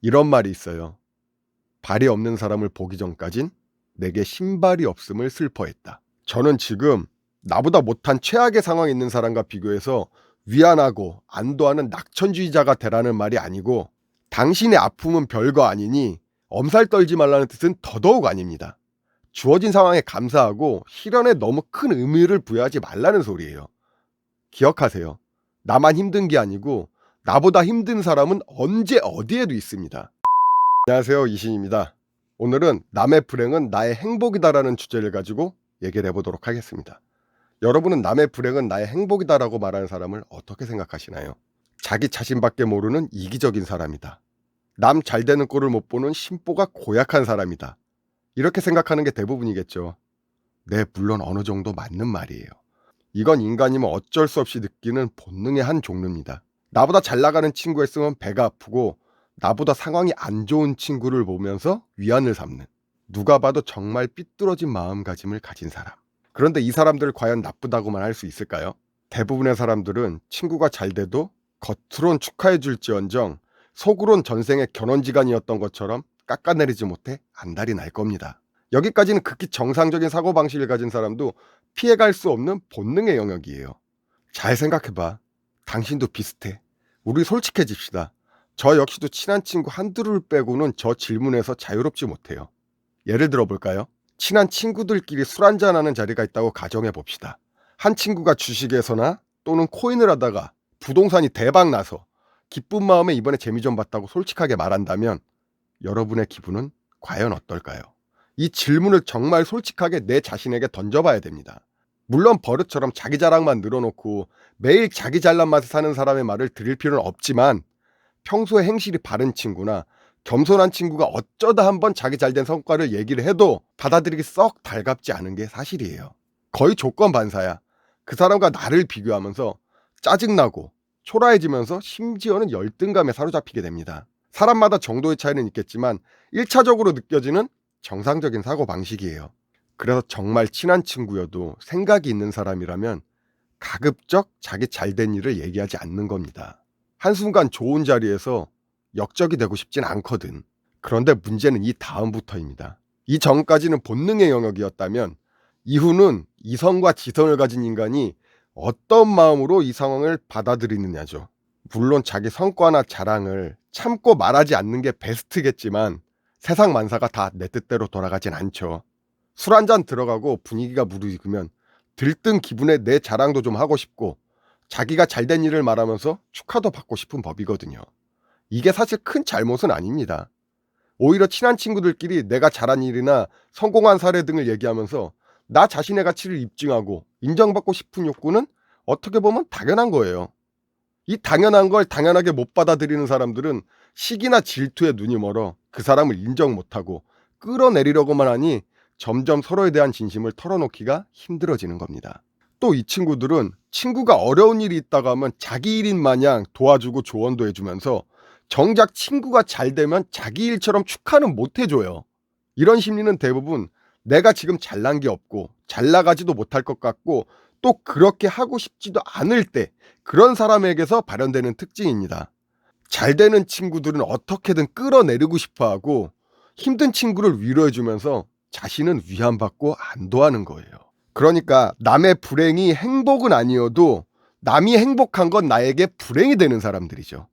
이런 말이 있어요. 발이 없는 사람을 보기 전까진 내게 신발이 없음을 슬퍼했다. 저는 지금 나보다 못한 최악의 상황에 있는 사람과 비교해서 위안하고 안도하는 낙천주의자가 되라는 말이 아니고, 당신의 아픔은 별거 아니니 엄살 떨지 말라는 뜻은 더더욱 아닙니다. 주어진 상황에 감사하고 실현에 너무 큰 의미를 부여하지 말라는 소리예요. 기억하세요. 나만 힘든 게 아니고 나보다 힘든 사람은 언제 어디에도 있습니다. 안녕하세요, 이신입니다. 오늘은 남의 불행은 나의 행복이다라는 주제를 가지고 얘기를 해보도록 하겠습니다. 여러분은 남의 불행은 나의 행복이다라고 말하는 사람을 어떻게 생각하시나요? 자기 자신밖에 모르는 이기적인 사람이다. 남 잘 되는 꼴을 못 보는 심보가 고약한 사람이다. 이렇게 생각하는 게 대부분이겠죠. 네, 물론 어느 정도 맞는 말이에요. 이건 인간이면 어쩔 수 없이 느끼는 본능의 한 종류입니다. 나보다 잘 나가는 친구가 있으면 배가 아프고, 나보다 상황이 안 좋은 친구를 보면서 위안을 삼는, 누가 봐도 정말 삐뚤어진 마음가짐을 가진 사람. 그런데 이 사람들을 과연 나쁘다고만 할 수 있을까요? 대부분의 사람들은 친구가 잘 돼도 겉으론 축하해 줄지언정 속으론 전생의 견원지간이었던 것처럼 깎아내리지 못해 안달이 날 겁니다. 여기까지는 극히 정상적인 사고방식을 가진 사람도 피해갈 수 없는 본능의 영역이에요. 잘 생각해봐. 당신도 비슷해. 우리 솔직해집시다. 저 역시도 친한 친구 한두를 빼고는 저 질문에서 자유롭지 못해요. 예를 들어 볼까요? 친한 친구들끼리 술 한잔하는 자리가 있다고 가정해 봅시다. 한 친구가 주식에서나 또는 코인을 하다가 부동산이 대박 나서 기쁜 마음에 이번에 재미 좀 봤다고 솔직하게 말한다면 여러분의 기분은 과연 어떨까요? 이 질문을 정말 솔직하게 내 자신에게 던져봐야 됩니다. 물론 버릇처럼 자기 자랑만 늘어놓고 매일 자기 잘난 맛에 사는 사람의 말을 들을 필요는 없지만, 평소에 행실이 바른 친구나 겸손한 친구가 어쩌다 한번 자기 잘된 성과를 얘기를 해도 받아들이기 썩 달갑지 않은 게 사실이에요. 거의 조건반사야. 그 사람과 나를 비교하면서 짜증나고 초라해지면서 심지어는 열등감에 사로잡히게 됩니다. 사람마다 정도의 차이는 있겠지만 1차적으로 느껴지는 정상적인 사고방식이에요. 그래서 정말 친한 친구여도 생각이 있는 사람이라면 가급적 자기 잘된 일을 얘기하지 않는 겁니다. 한순간 좋은 자리에서 역적이 되고 싶진 않거든. 그런데 문제는 이 다음부터입니다. 이 전까지는 본능의 영역이었다면 이후는 이성과 지성을 가진 인간이 어떤 마음으로 이 상황을 받아들이느냐죠. 물론 자기 성과나 자랑을 참고 말하지 않는 게 베스트겠지만 세상 만사가 다 내 뜻대로 돌아가진 않죠. 술 한잔 들어가고 분위기가 무르익으면 들뜬 기분에 내 자랑도 좀 하고 싶고 자기가 잘된 일을 말하면서 축하도 받고 싶은 법이거든요. 이게 사실 큰 잘못은 아닙니다. 오히려 친한 친구들끼리 내가 잘한 일이나 성공한 사례 등을 얘기하면서 나 자신의 가치를 입증하고 인정받고 싶은 욕구는 어떻게 보면 당연한 거예요. 이 당연한 걸 당연하게 못 받아들이는 사람들은 시기나 질투에 눈이 멀어 그 사람을 인정 못하고 끌어내리려고만 하니 점점 서로에 대한 진심을 털어놓기가 힘들어지는 겁니다. 또 이 친구들은 친구가 어려운 일이 있다고 하면 자기 일인 마냥 도와주고 조언도 해주면서 정작 친구가 잘 되면 자기 일처럼 축하는 못 해줘요. 이런 심리는 대부분 내가 지금 잘난 게 없고 잘 나가지도 못할 것 같고 또 그렇게 하고 싶지도 않을 때 그런 사람에게서 발현되는 특징입니다. 잘 되는 친구들은 어떻게든 끌어내리고 싶어하고 힘든 친구를 위로해주면서 자신은 위안받고 안도하는 거예요. 그러니까 남의 불행이 행복은 아니어도 남이 행복한 건 나에게 불행이 되는 사람들이죠.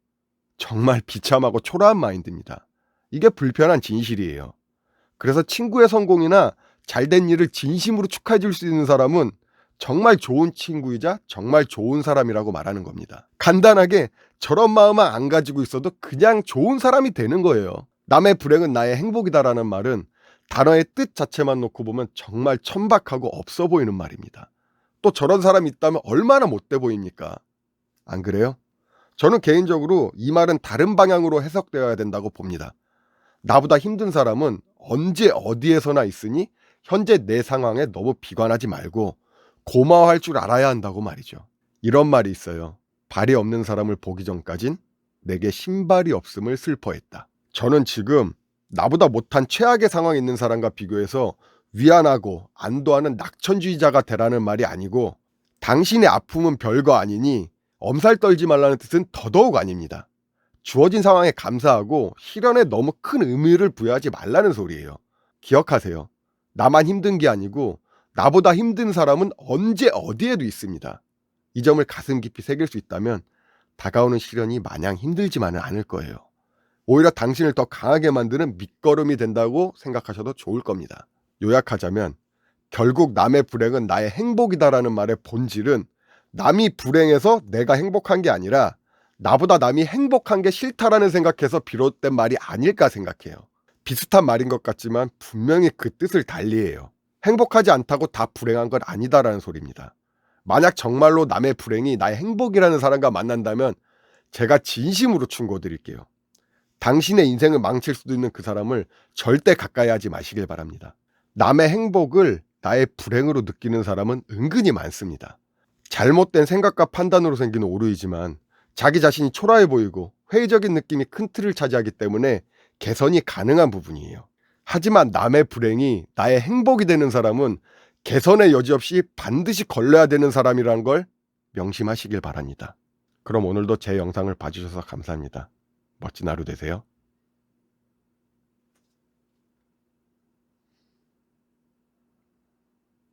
정말 비참하고 초라한 마인드입니다. 이게 불편한 진실이에요. 그래서 친구의 성공이나 잘된 일을 진심으로 축하해 줄 수 있는 사람은 정말 좋은 친구이자 정말 좋은 사람이라고 말하는 겁니다. 간단하게 저런 마음을 안 가지고 있어도 그냥 좋은 사람이 되는 거예요. 남의 불행은 나의 행복이다라는 말은 단어의 뜻 자체만 놓고 보면 정말 천박하고 없어 보이는 말입니다. 또 저런 사람이 있다면 얼마나 못돼 보입니까? 안 그래요? 저는 개인적으로 이 말은 다른 방향으로 해석되어야 된다고 봅니다. 나보다 힘든 사람은 언제 어디에서나 있으니 현재 내 상황에 너무 비관하지 말고 고마워할 줄 알아야 한다고 말이죠. 이런 말이 있어요. 발이 없는 사람을 보기 전까진 내게 신발이 없음을 슬퍼했다. 저는 지금 나보다 못한 최악의 상황에 있는 사람과 비교해서 위안하고 안도하는 낙천주의자가 되라는 말이 아니고, 당신의 아픔은 별거 아니니 엄살 떨지 말라는 뜻은 더더욱 아닙니다. 주어진 상황에 감사하고 실현에 너무 큰 의미를 부여하지 말라는 소리예요. 기억하세요. 나만 힘든 게 아니고 나보다 힘든 사람은 언제 어디에도 있습니다. 이 점을 가슴 깊이 새길 수 있다면 다가오는 시련이 마냥 힘들지만은 않을 거예요. 오히려 당신을 더 강하게 만드는 밑거름이 된다고 생각하셔도 좋을 겁니다. 요약하자면 결국 남의 불행은 나의 행복이다라는 말의 본질은 남이 불행해서 내가 행복한 게 아니라 나보다 남이 행복한 게 싫다라는 생각해서 비롯된 말이 아닐까 생각해요. 비슷한 말인 것 같지만 분명히 그 뜻을 달리해요. 행복하지 않다고 다 불행한 건 아니다라는 소리입니다. 만약 정말로 남의 불행이 나의 행복이라는 사람과 만난다면 제가 진심으로 충고드릴게요. 당신의 인생을 망칠 수도 있는 그 사람을 절대 가까이 하지 마시길 바랍니다. 남의 행복을 나의 불행으로 느끼는 사람은 은근히 많습니다. 잘못된 생각과 판단으로 생기는 오류이지만 자기 자신이 초라해 보이고 회의적인 느낌이 큰 틀을 차지하기 때문에 개선이 가능한 부분이에요. 하지만 남의 불행이 나의 행복이 되는 사람은 개선의 여지 없이 반드시 걸러야 되는 사람이라는 걸 명심하시길 바랍니다. 그럼 오늘도 제 영상을 봐주셔서 감사합니다. 멋진 하루 되세요.